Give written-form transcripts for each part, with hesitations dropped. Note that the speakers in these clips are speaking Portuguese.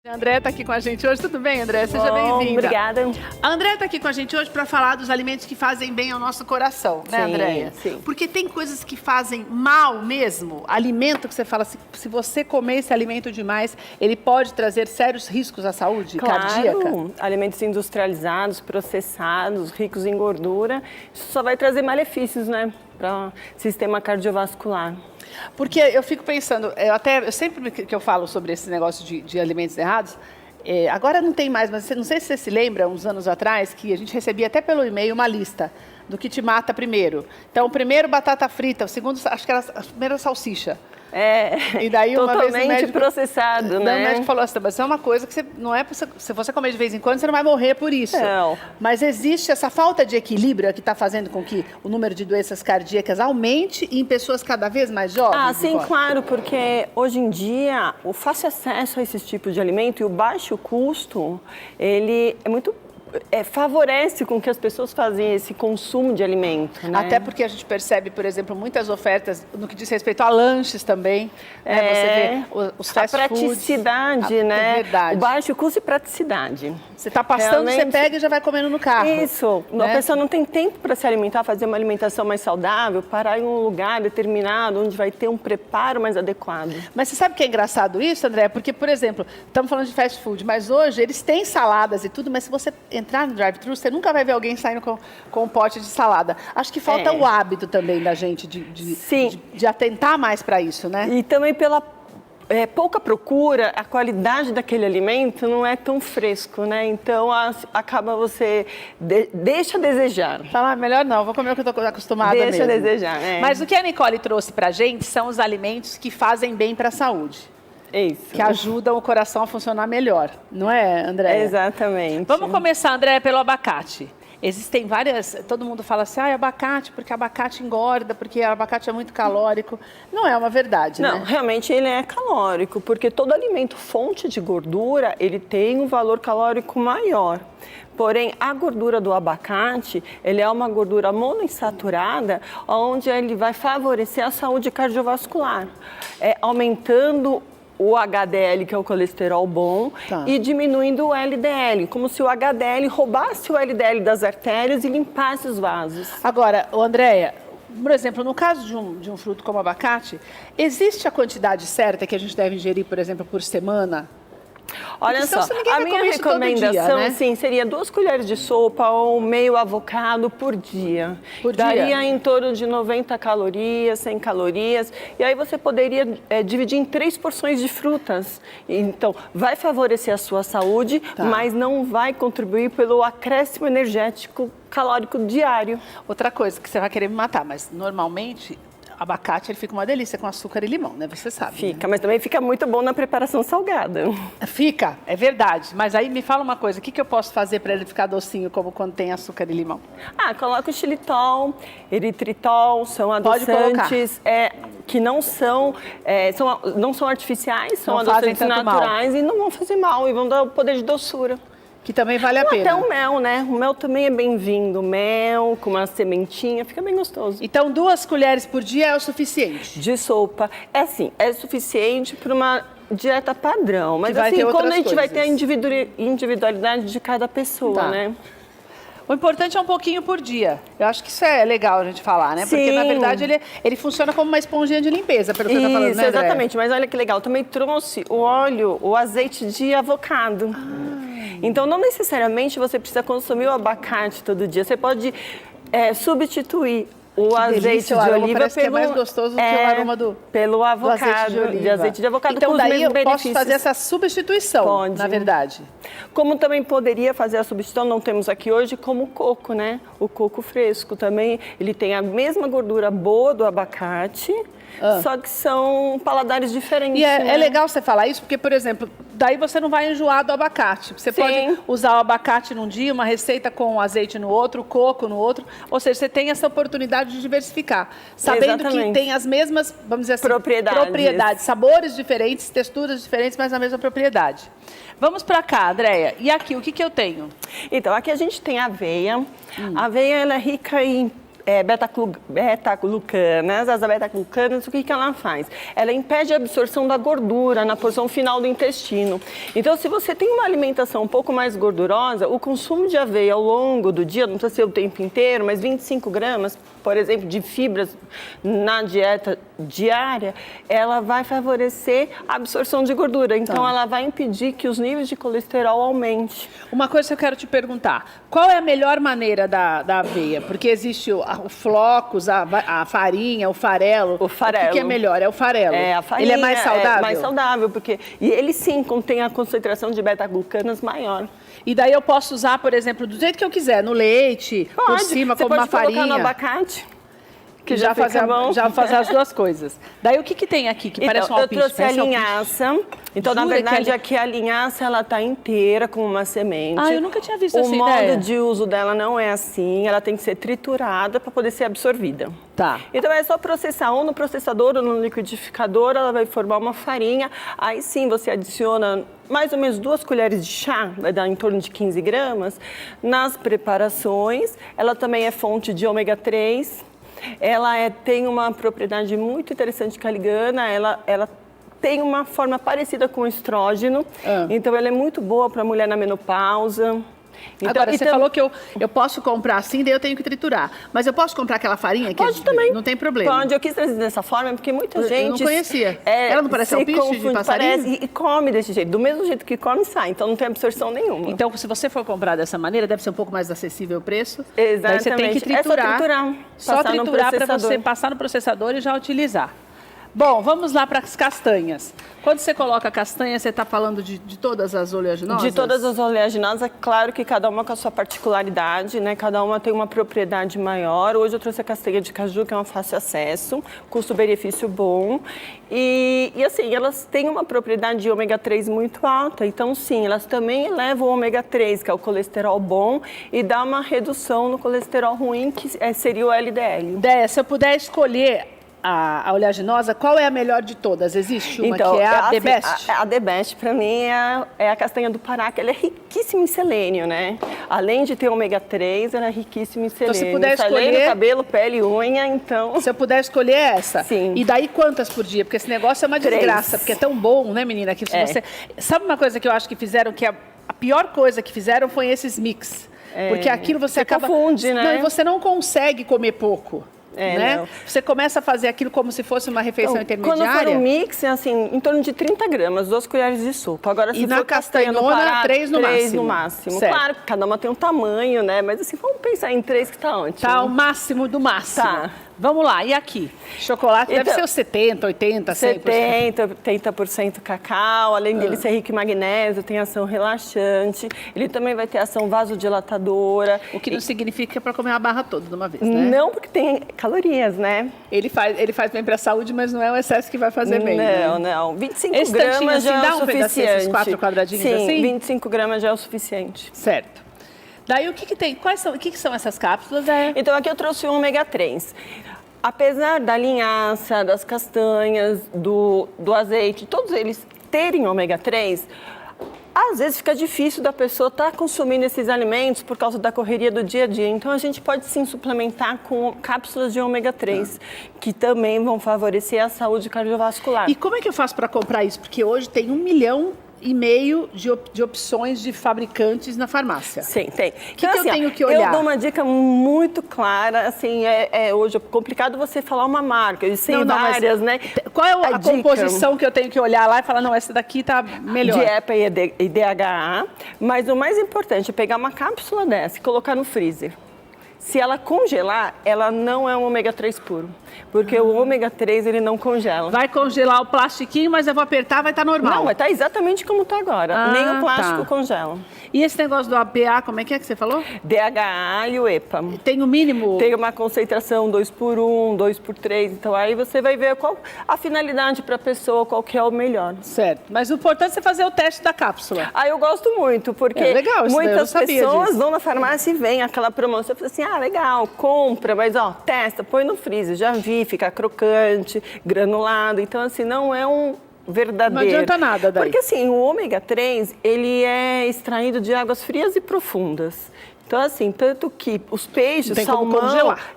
A Andréia está aqui com a gente hoje. Tudo bem, Andréia? Seja bem-vinda. Obrigada. A Andréia está aqui com a gente hoje para falar dos alimentos que fazem bem ao nosso coração, né, Andréia? Sim. Porque tem coisas que fazem mal mesmo. Alimento que você fala, se você comer esse alimento demais, ele pode trazer sérios riscos à saúde cardíaca? Alimentos industrializados, processados, ricos em gordura, isso só vai trazer malefícios, né, para o sistema cardiovascular. Porque eu fico pensando, eu sempre que eu falo sobre esse negócio de alimentos errados, agora não tem mais, mas não sei se você se lembra, uns anos atrás, que a gente recebia até pelo e-mail uma lista do que te mata primeiro. Então, o primeiro, batata frita, o segundo, acho que era a primeira salsicha. E daí, totalmente uma vez processado, né? O médico falou assim, mas é uma coisa que você, não é, se você comer de vez em quando, você não vai morrer por isso. Não. Mas existe essa falta de equilíbrio que está fazendo com que o número de doenças cardíacas aumente em pessoas cada vez mais jovens? Ah, sim, claro, porque hoje em dia o fácil acesso a esses tipos de alimento e o baixo custo, ele é muito... favorece com que as pessoas fazem esse consumo de alimento, né? Até porque a gente percebe, por exemplo, muitas ofertas no que diz respeito a lanches também. Você vê os fast a praticidade, foods, né? É verdade. O baixo custo e praticidade. Você está passando, você pega e já vai comendo no carro. Isso. Né? A pessoa não tem tempo para se alimentar, fazer uma alimentação mais saudável, parar em um lugar determinado, onde vai ter um preparo mais adequado. Mas você sabe que é engraçado isso, André? Porque, por exemplo, estamos falando de fast food, mas hoje eles têm saladas e tudo, mas se você entrar no drive-thru, você nunca vai ver alguém saindo com um pote de salada. Acho que falta o hábito também da gente de atentar mais para isso, né? E também pela pouca procura, a qualidade daquele alimento não é tão fresco, né? Então, acaba você... deixa a desejar. Fala, melhor não, vou comer o que eu estou acostumada mesmo. Deixa a desejar, Mas o que a Nicole trouxe pra gente são os alimentos que fazem bem para a saúde. Isso. Que ajudam o coração a funcionar melhor, não é, André? Exatamente. Vamos começar, André, pelo abacate. Existem várias... Todo mundo fala assim, abacate, porque abacate engorda, porque abacate é muito calórico. Não é uma verdade, né? Não, realmente ele é calórico, porque todo alimento fonte de gordura, ele tem um valor calórico maior. Porém, a gordura do abacate, ele é uma gordura monoinsaturada, onde ele vai favorecer a saúde cardiovascular, aumentando o HDL, que é o colesterol bom, e diminuindo o LDL, como se o HDL roubasse o LDL das artérias e limpasse os vasos. Agora, Andréia, por exemplo, no caso de um fruto como o abacate, existe a quantidade certa que a gente deve ingerir, por exemplo, por semana? Olha só, a minha recomendação, né? Sim, seria 2 colheres de sopa ou meio avocado por dia. Daria em torno de 90 calorias, 100 calorias. E aí você poderia dividir em 3 porções de frutas. Então, vai favorecer a sua saúde, mas não vai contribuir pelo acréscimo energético calórico diário. Outra coisa que você vai querer me matar, mas normalmente... Abacate, ele fica uma delícia com açúcar e limão, né? Você sabe. Fica, né? Mas também fica muito bom na preparação salgada. Fica, é verdade. Mas aí me fala uma coisa, o que eu posso fazer para ele ficar docinho, como quando tem açúcar e limão? Coloca o xilitol, eritritol, são adoçantes que não são artificiais, são adoçantes naturais e não vão fazer mal e vão dar o poder de doçura. Que também vale a pena. Até o mel, né? O mel também é bem-vindo. Mel com uma sementinha, fica bem gostoso. Então, 2 colheres por dia é o suficiente? De sopa. É suficiente para uma dieta padrão. Mas assim, quando a gente vai ter a individualidade de cada pessoa, né? O importante é um pouquinho por dia. Eu acho que isso é legal a gente falar, né? Sim. Porque, na verdade, ele funciona como uma esponjinha de limpeza, pelo que você está falando, né, André? Exatamente. Mas olha que legal, também trouxe o azeite de avocado. Então, não necessariamente você precisa consumir o abacate todo dia. Você pode substituir o azeite de oliva parece que é mais gostoso do que o aroma pelo avocado, de azeite de avocado. Então, daí eu posso fazer essa substituição, na verdade. Como também poderia fazer a substituição, não temos aqui hoje, como o coco, né? O coco fresco também, ele tem a mesma gordura boa do abacate, só que são paladares diferentes. E é legal você falar isso, porque, por exemplo, daí você não vai enjoar do abacate. Você pode usar o abacate num dia, uma receita com azeite no outro, coco no outro. Ou seja, você tem essa oportunidade de diversificar. Sabendo que tem as mesmas, vamos dizer assim, propriedades, sabores diferentes, texturas diferentes, mas a mesma propriedade. Vamos para cá, Andréia. E aqui, o que eu tenho? Então, aqui a gente tem aveia. A aveia, ela é rica em beta-glucanas. As beta-glucanas, o que ela faz? Ela impede a absorção da gordura na porção final do intestino. Então, se você tem uma alimentação um pouco mais gordurosa, o consumo de aveia ao longo do dia, não precisa ser o tempo inteiro, mas 25 gramas, por exemplo, de fibras na dieta diária, ela vai favorecer a absorção de gordura. Então, ela vai impedir que os níveis de colesterol aumentem. Uma coisa que eu quero te perguntar, qual é a melhor maneira da aveia? Porque existe o flocos, a farinha, o farelo. O farelo. O que é melhor? É o farelo. A farinha, ele é mais saudável? É mais saudável, porque e ele sim contém a concentração de beta-glucanas maior. E daí eu posso usar, por exemplo, do jeito que eu quiser, no leite, por cima, como uma farinha. Você pode colocar no abacate. Que já fazer as duas coisas. Daí o que tem aqui que parece um alpiste? Eu trouxe a linhaça. Então, na verdade, aqui a linhaça, ela tá inteira com uma semente. Ah, eu nunca tinha visto essa ideia. O modo de uso dela não é assim, ela tem que ser triturada para poder ser absorvida. Tá. Então, é só processar ou no processador ou no liquidificador, ela vai formar uma farinha. Aí sim, você adiciona mais ou menos 2 colheres de chá, vai dar em torno de 15 gramas, nas preparações. Ela também é fonte de ômega 3. Ela tem uma propriedade muito interessante caligana, ela tem uma forma parecida com o estrógeno, então ela é muito boa para a mulher na menopausa. Então, agora, você falou que eu posso comprar assim, daí eu tenho que triturar. Mas eu posso comprar aquela farinha? Pode também. Não tem problema. Pode, eu quis trazer dessa forma, porque muita gente... Eu não conhecia. Ela não parece alpiste de passarinho? Parece, e come desse jeito. Do mesmo jeito que come, sai. Então, não tem absorção nenhuma. Então, se você for comprar dessa maneira, deve ser um pouco mais acessível o preço. Exatamente. Daí você tem que triturar. É só triturar. Só triturar para você passar no processador e já utilizar. Bom, vamos lá para as castanhas. Quando você coloca castanha, você está falando de todas as oleaginosas? De todas as oleaginosas, é claro que cada uma com a sua particularidade, né? Cada uma tem uma propriedade maior. Hoje eu trouxe a castanha de caju, que é um fácil acesso, custo-benefício bom. E assim, elas têm uma propriedade de ômega 3 muito alta. Então, sim, elas também elevam o ômega 3, que é o colesterol bom, e dá uma redução no colesterol ruim, que seria o LDL. Déia, se eu puder escolher a oleaginosa, qual é a melhor de todas? Existe uma então, que é a The Best? A The Best, para mim, é a castanha do Pará, que ela é riquíssima em selênio, né? Além de ter ômega 3, ela é riquíssima em selênio. Então, se puder escolher... Selênio, cabelo, pele, unha, então... Se eu puder escolher essa? Sim. E daí quantas por dia? Porque esse negócio é uma desgraça, porque é tão bom, né, menina? Que você... Sabe uma coisa que eu acho que fizeram, que a pior coisa que fizeram foi esses mix. Porque aquilo você acaba... confunde, né? Não, e você não consegue comer pouco. Né? Não. Você começa a fazer aquilo como se fosse uma refeição intermediária. Quando for um mix, é assim, em torno de 30 gramas, 2 colheres de sopa. Agora, se for castanha do Pará, 3 no máximo. Claro, cada uma tem um tamanho, né? Mas assim, vamos pensar em 3 que tá ótimo. Tá o máximo do máximo. Tá. Vamos lá, e aqui? Chocolate deve ser os 70, 80, 100%. 70, 80% cacau, além dele ser rico em magnésio, tem ação relaxante, ele também vai ter ação vasodilatadora. O que não significa que é para comer uma barra toda de uma vez, né? Não, porque tem calorias, né? Ele faz bem para a saúde, mas não é o excesso que vai fazer bem. Não. 25 esse gramas já dá é o suficiente. Esses 4 quadradinhos Sim, assim? 25 gramas já é o suficiente. Certo. Daí o que tem? O que são essas cápsulas? Então aqui eu trouxe o ômega 3. Apesar da linhaça, das castanhas, do azeite, todos eles terem ômega 3, às vezes fica difícil da pessoa estar consumindo esses alimentos por causa da correria do dia a dia. Então a gente pode sim suplementar com cápsulas de ômega 3, que também vão favorecer a saúde cardiovascular. E como é que eu faço para comprar isso? Porque hoje tem 1,5 milhão de opções de fabricantes na farmácia. Sim, tem. O que eu tenho que olhar? Eu dou uma dica muito clara, assim, hoje é complicado você falar uma marca, eu sei várias, né? Qual é a composição que eu tenho que olhar lá e falar, não, essa daqui tá melhor? De EPA e DHA, mas o mais importante é pegar uma cápsula dessa e colocar no freezer. Se ela congelar, ela não é um ômega 3 puro. Porque o ômega 3, ele não congela. Vai congelar o plastiquinho, mas eu vou apertar, vai estar normal. Não, vai estar exatamente como está agora. Nem o plástico congela. E esse negócio do APA, como é que você falou? DHA e o EPA. Tem o mínimo? Tem uma concentração 2x1, 2x3. Então, aí você vai ver qual a finalidade para a pessoa, qual que é o melhor. Certo. Mas o importante é você fazer o teste da cápsula. Eu gosto muito, porque legal, muitas pessoas vão na farmácia e vem aquela promoção. Você fala assim, legal, compra, mas testa, põe no freezer. Já vi, fica crocante, granulado. Então, assim, não é um verdadeiro. Não adianta nada daí. Porque, assim, o ômega 3, ele é extraído de águas frias e profundas. Então, assim, tanto que os peixes, tem como salmão... congelar.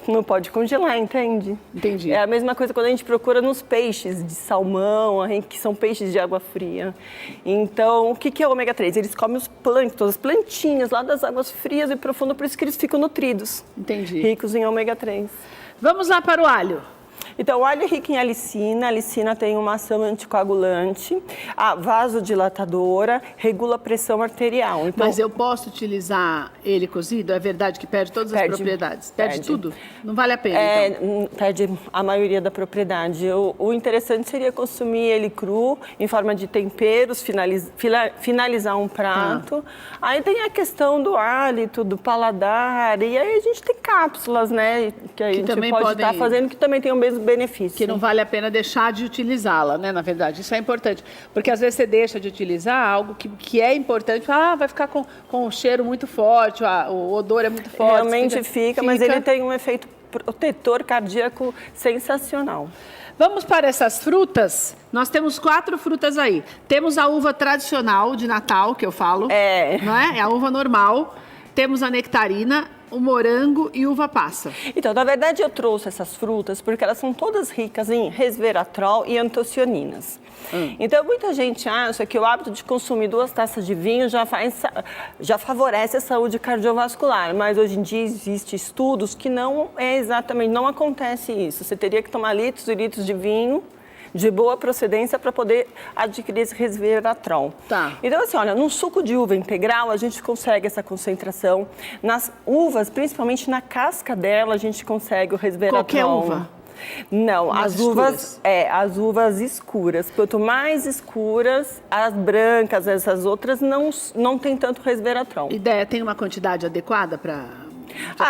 Não pode congelar, entende? Entendi. É a mesma coisa quando a gente procura nos peixes de salmão, que são peixes de água fria. Então, o que é o ômega 3? Eles comem os plânctons, as plantinhas lá das águas frias e profundas, por isso que eles ficam nutridos. Entendi. Ricos em ômega 3. Vamos lá para o alho. Então, o alho é rico em alicina. A alicina tem uma ação anticoagulante, vasodilatadora, regula a pressão arterial. Então, Mas eu posso utilizar ele cozido? É verdade que perde todas as propriedades? Perde tudo? Não vale a pena, então? Perde a maioria da propriedade. O interessante seria consumir ele cru, em forma de temperos, finalizar um prato. Aí tem a questão do hálito, do paladar, e aí a gente tem cápsulas, né? Que a gente pode estar fazendo, que também tem o mesmo benefício. Que não vale a pena deixar de utilizá-la, né? Na verdade, isso é importante. Porque às vezes você deixa de utilizar algo que é importante, vai ficar com um cheiro muito forte, o odor é muito forte. Realmente fica, mas ele tem um efeito protetor cardíaco sensacional. Vamos para essas frutas. Nós temos 4 frutas aí. Temos a uva tradicional de Natal, que eu falo. Não é? É a uva normal. Temos a nectarina, o morango e uva passa. Então, na verdade, eu trouxe essas frutas porque elas são todas ricas em resveratrol e antocianinas. Então, muita gente acha que o hábito de consumir 2 taças de vinho já favorece a saúde cardiovascular, mas hoje em dia existem estudos que não acontece isso. Você teria que tomar litros e litros de vinho de boa procedência para poder adquirir esse resveratrol. Então, assim, olha, num suco de uva integral, a gente consegue essa concentração. Nas uvas, principalmente na casca dela, a gente consegue o resveratrol. Qualquer uva? Não, as uvas escuras. Quanto mais escuras, as brancas, essas outras, não tem tanto resveratrol. Ideia, tem uma quantidade adequada para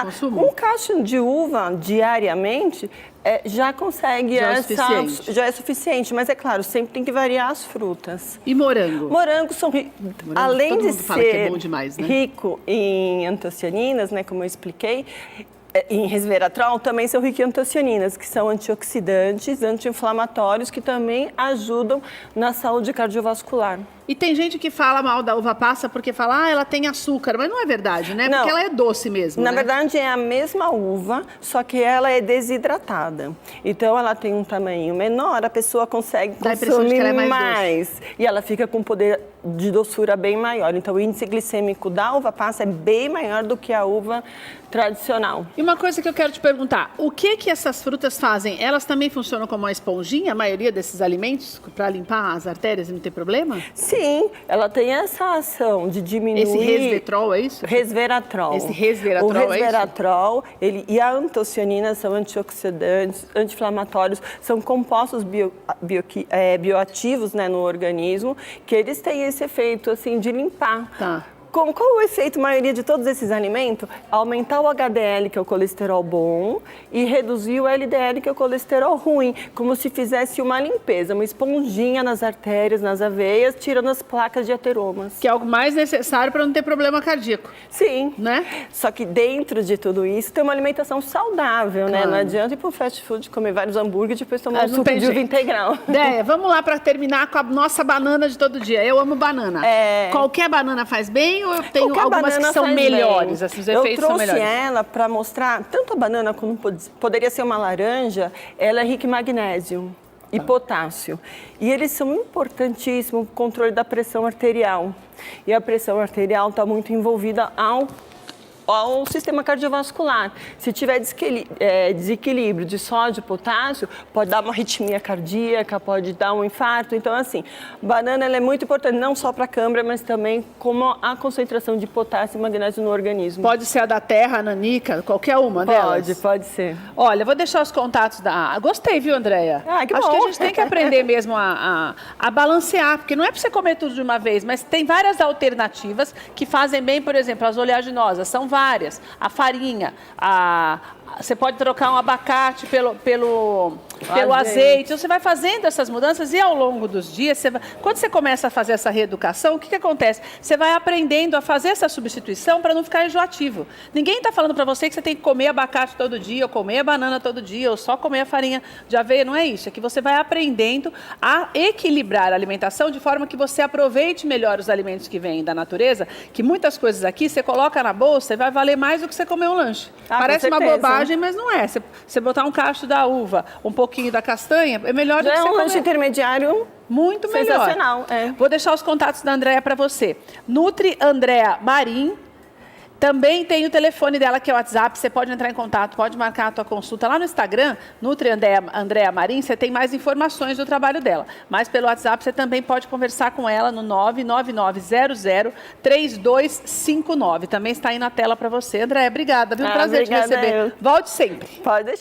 consumo? Um cacho de uva diariamente já consegue, já é suficiente, mas é claro, sempre tem que variar as frutas. E morango? Morangos são além de ser bom demais, né? rico em antocianinas, né, como eu expliquei, em resveratrol também são ricos em antocianinas, que são antioxidantes, anti-inflamatórios, que também ajudam na saúde cardiovascular. E tem gente que fala mal da uva passa porque fala, ela tem açúcar, mas não é verdade, né? Porque ela é doce mesmo, Na verdade, é a mesma uva, só que ela é desidratada. Então, ela tem um tamanho menor, a pessoa consegue consumir mais. E ela fica com um poder de doçura bem maior. Então, o índice glicêmico da uva passa é bem maior do que a uva tradicional. E uma coisa que eu quero te perguntar, o que essas frutas fazem? Elas também funcionam como uma esponjinha, a maioria desses alimentos, para limpar as artérias e não ter problema? Sim, ela tem essa ação de diminuir... Esse resveratrol, é isso? Resveratrol. Esse resveratrol, o resveratrol, e a antocianina são antioxidantes, anti-inflamatórios, são compostos bioativos, né, no organismo, que eles têm esse efeito, assim, de limpar. Qual o efeito, a maioria de todos esses alimentos? Aumentar o HDL, que é o colesterol bom, e reduzir o LDL, que é o colesterol ruim, como se fizesse uma limpeza, uma esponjinha nas artérias, nas aveias, tirando as placas de ateromas. Que é algo mais necessário para não ter problema cardíaco. Sim, né? Só que dentro de tudo isso tem uma alimentação saudável, né? Não adianta ir para o fast food, comer vários hambúrgueres e depois tomar um suco de uva integral. Déia, vamos lá para terminar com a nossa banana de todo dia. Eu amo banana. Qualquer banana faz bem ou eu tenho algumas que são melhores? Assim, os efeitos são melhores. Eu trouxe ela para mostrar, tanto a banana como poderia ser uma laranja, ela é rica em magnésio e potássio. E eles são importantíssimos no controle da pressão arterial. E a pressão arterial está muito envolvida ao sistema cardiovascular. Se tiver desequilíbrio de sódio e potássio, pode dar uma arritmia cardíaca, pode dar um infarto. Então, assim, banana ela é muito importante, não só para a câmara, mas também como a concentração de potássio e magnésio no organismo. Pode ser a da terra, a nanica, qualquer uma delas? Pode ser. Olha, vou deixar os contatos da... Gostei, viu, Andréia? Que bom. Acho que a gente tem que aprender mesmo a balancear, porque não é para você comer tudo de uma vez, mas tem várias alternativas que fazem bem, por exemplo, as oleaginosas, são várias. A farinha, você pode trocar um abacate pelo azeite. Então, você vai fazendo essas mudanças e ao longo dos dias, quando você começa a fazer essa reeducação, o que acontece? Você vai aprendendo a fazer essa substituição para não ficar enjoativo. Ninguém está falando para você que você tem que comer abacate todo dia, ou comer a banana todo dia, ou só comer a farinha de aveia. Não é isso. É que você vai aprendendo a equilibrar a alimentação de forma que você aproveite melhor os alimentos que vêm da natureza, que muitas coisas aqui você coloca na bolsa e vai valer mais do que você comer um lanche. Parece uma bobagem, mas não é. Você botar um cacho da uva, um pouquinho da castanha, é melhor do que você comer. É um lanche intermediário muito melhor. Sensacional. Vou deixar os contatos da Andréa para você. Nutri Andréa Marim. Também tem o telefone dela, que é o WhatsApp. Você pode entrar em contato, pode marcar a tua consulta lá no Instagram, Nutri Andréa Marim. Você tem mais informações do trabalho dela. Mas pelo WhatsApp você também pode conversar com ela no 999003259. Também está aí na tela para você. Andréa, obrigada. Viu? Um prazer te receber. Volte sempre. Pode deixar.